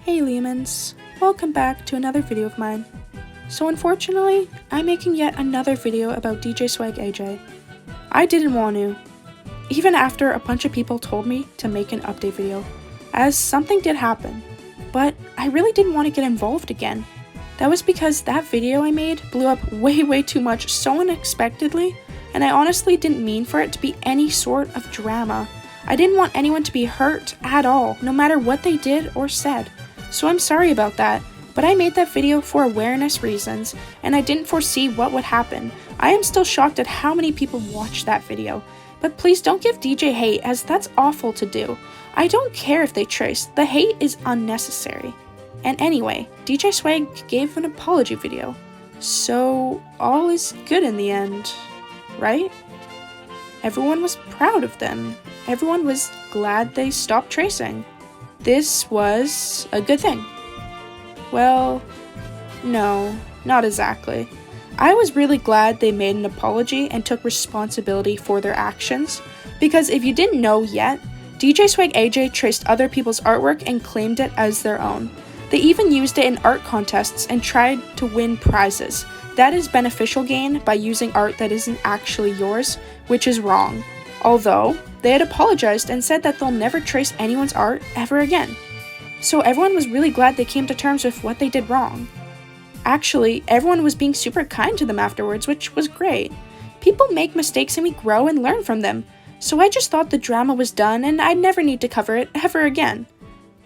Hey Leamons, welcome back to another video of mine. So unfortunately, I'm making yet another video about DJSwag AJ. I didn't want to, even after a bunch of people told me to make an update video, as something did happen, but I really didn't want to get involved again. That was because that video I made blew up way too much so unexpectedly, and I honestly didn't mean for it to be any sort of drama. I didn't want anyone to be hurt at all, no matter what they did or said. So I'm sorry about that, but I made that video for awareness reasons, and I didn't foresee what would happen. I am still shocked at how many people watched that video. But please don't give DJ hate, as that's awful to do. I don't care if they trace, the hate is unnecessary. And anyway, DJSwag gave an apology video. So all is good in the end, right? Everyone was proud of them. Everyone was glad they stopped tracing. This was a good thing. Well, no, not exactly. I was really glad they made an apology and took responsibility for their actions, because if you didn't know yet, DJSwag AJ traced other people's artwork and claimed it as their own. They even used it in art contests and tried to win prizes. That is beneficial gain by using art that isn't actually yours, which is wrong. Although, they had apologized and said that they'll never trace anyone's art ever again. So everyone was really glad they came to terms with what they did wrong. Actually, everyone was being super kind to them afterwards, which was great. People make mistakes and we grow and learn from them. So I just thought the drama was done and I'd never need to cover it ever again.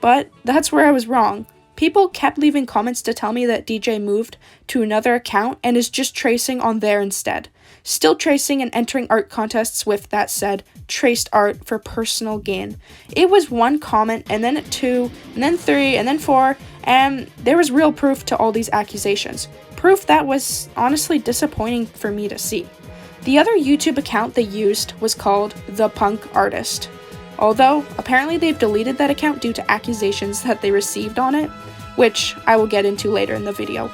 But that's where I was wrong. People kept leaving comments to tell me that DJ moved to another account and is just tracing on there instead. Still tracing and entering art contests with that said, traced art for personal gain. It was one comment, and then 2, and then 3, and then 4, and there was real proof to all these accusations. Proof that was honestly disappointing for me to see. The other YouTube account they used was called The Punk Artist. Although, apparently they've deleted that account due to accusations that they received on it, which I will get into later in the video.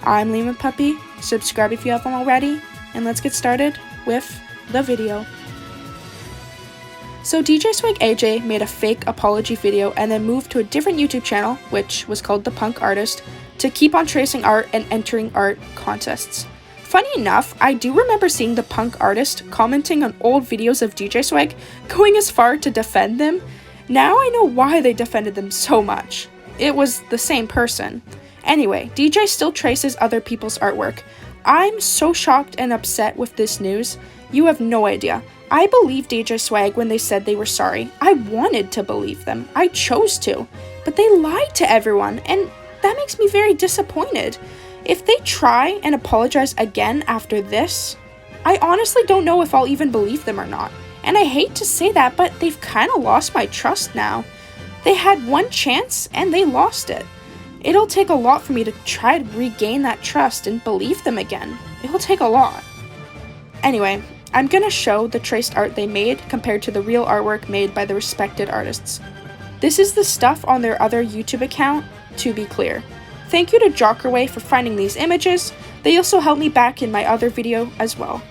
I'm Leamon Puppy, subscribe if you haven't already, and let's get started with the video. So DJSwag AJ made a fake apology video and then moved to a different YouTube channel, which was called The Punk Artist, to keep on tracing art and entering art contests. Funny enough, I do remember seeing The Punk Artist commenting on old videos of DJSwag, going as far to defend them. Now I know why they defended them so much. It was the same person. Anyway, DJ still traces other people's artwork. I'm so shocked and upset with this news. You have no idea. I believed DJSwag when they said they were sorry. I wanted to believe them. I chose to. But they lied to everyone, and that makes me very disappointed. If they try and apologize again after this, I honestly don't know if I'll even believe them or not. And I hate to say that, but they've kind of lost my trust now. They had one chance and they lost it. It'll take a lot for me to try to regain that trust and believe them again. It'll take a lot. Anyway, I'm gonna show the traced art they made compared to the real artwork made by the respected artists. This is the stuff on their other YouTube account, to be clear. Thank you to Jockerway for finding these images. They also helped me back in my other video as well.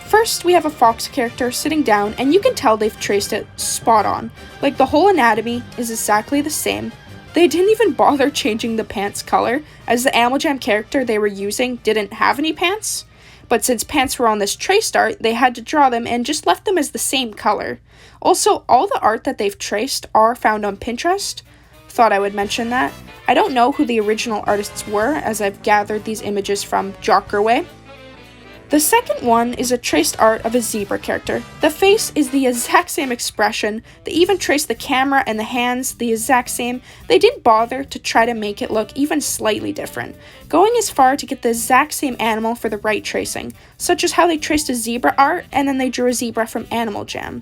First, we have a fox character sitting down, and you can tell they've traced it spot on. Like, the whole anatomy is exactly the same. They didn't even bother changing the pants color, as the Animal Jam character they were using didn't have any pants. But since pants were on this traced art, they had to draw them and just left them as the same color. Also, all the art that they've traced are found on Pinterest. Thought I would mention that. I don't know who the original artists were, as I've gathered these images from Jockerway. The second one is a traced art of a zebra character. The face is the exact same expression. They even traced the camera and the hands the exact same. They didn't bother to try to make it look even slightly different, going as far to get the exact same animal for the right tracing, such as how they traced a zebra art and then they drew a zebra from Animal Jam.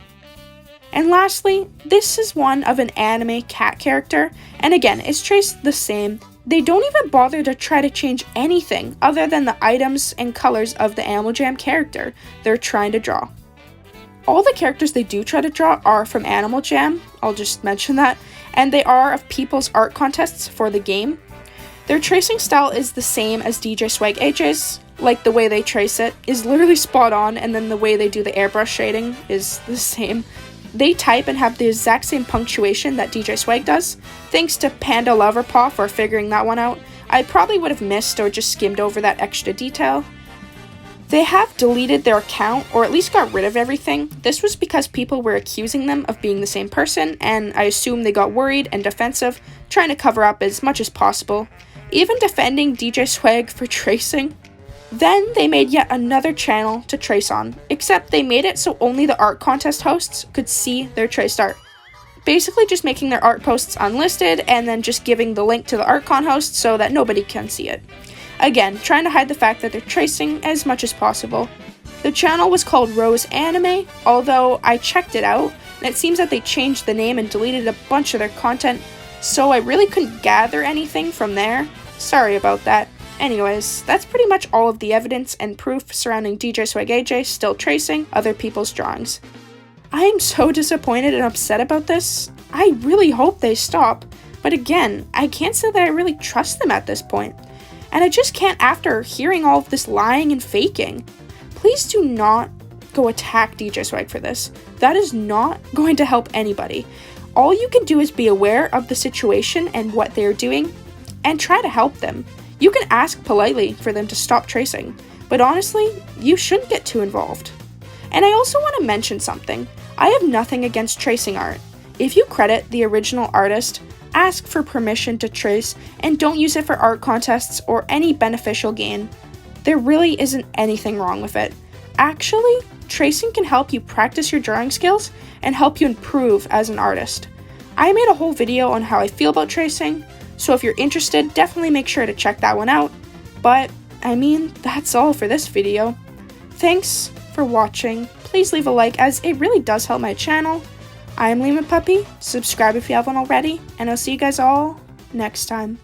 And lastly, this is one of an anime cat character, and again, it's traced the same. They don't even bother to try to change anything other than the items and colors of the Animal Jam character they're trying to draw. All the characters they do try to draw are from Animal Jam, I'll just mention that, and they are of people's art contests for the game. Their tracing style is the same as DJSwag AJ's, like the way they trace it is literally spot on, and then the way they do the airbrush shading is the same. they type and have the exact same punctuation that DJSwag does. Thanks to Panda Loverpaw for figuring that one out. I probably would have missed or just skimmed over that extra detail. They have deleted their account, or at least got rid of everything. This was because people were accusing them of being the same person, and I assume they got worried and defensive, trying to cover up as much as possible, even defending DJSwag for tracing. Then they made yet another channel to trace on, except they made it so only the art contest hosts could see their traced art. Basically just making their art posts unlisted and then just giving the link to the art con host so that nobody can see it. Again, trying to hide the fact that they're tracing as much as possible. The channel was called Rose Anime, although I checked it out, and it seems that they changed the name and deleted a bunch of their content, so I really couldn't gather anything from there. Sorry about that. Anyways, that's pretty much all of the evidence and proof surrounding DJSwag AJ still tracing other people's drawings. I am so disappointed and upset about this. I really hope they stop, but again, I can't say that I really trust them at this point. And I just can't after hearing all of this lying and faking. Please do not go attack DJSwag for this. That is not going to help anybody. All you can do is be aware of the situation and what they're doing, and try to help them. You can ask politely for them to stop tracing, but honestly, you shouldn't get too involved. And I also want to mention something. I have nothing against tracing art. If you credit the original artist, ask for permission to trace, and don't use it for art contests or any beneficial gain. There really isn't anything wrong with it. Actually, tracing can help you practice your drawing skills and help you improve as an artist. I made a whole video on how I feel about tracing, so if you're interested, definitely make sure to check that one out. But, I mean, that's all for this video. Thanks for watching. Please leave a like as it really does help my channel. I am Leamon Puppy. Subscribe if you haven't already, and I'll see you guys all next time.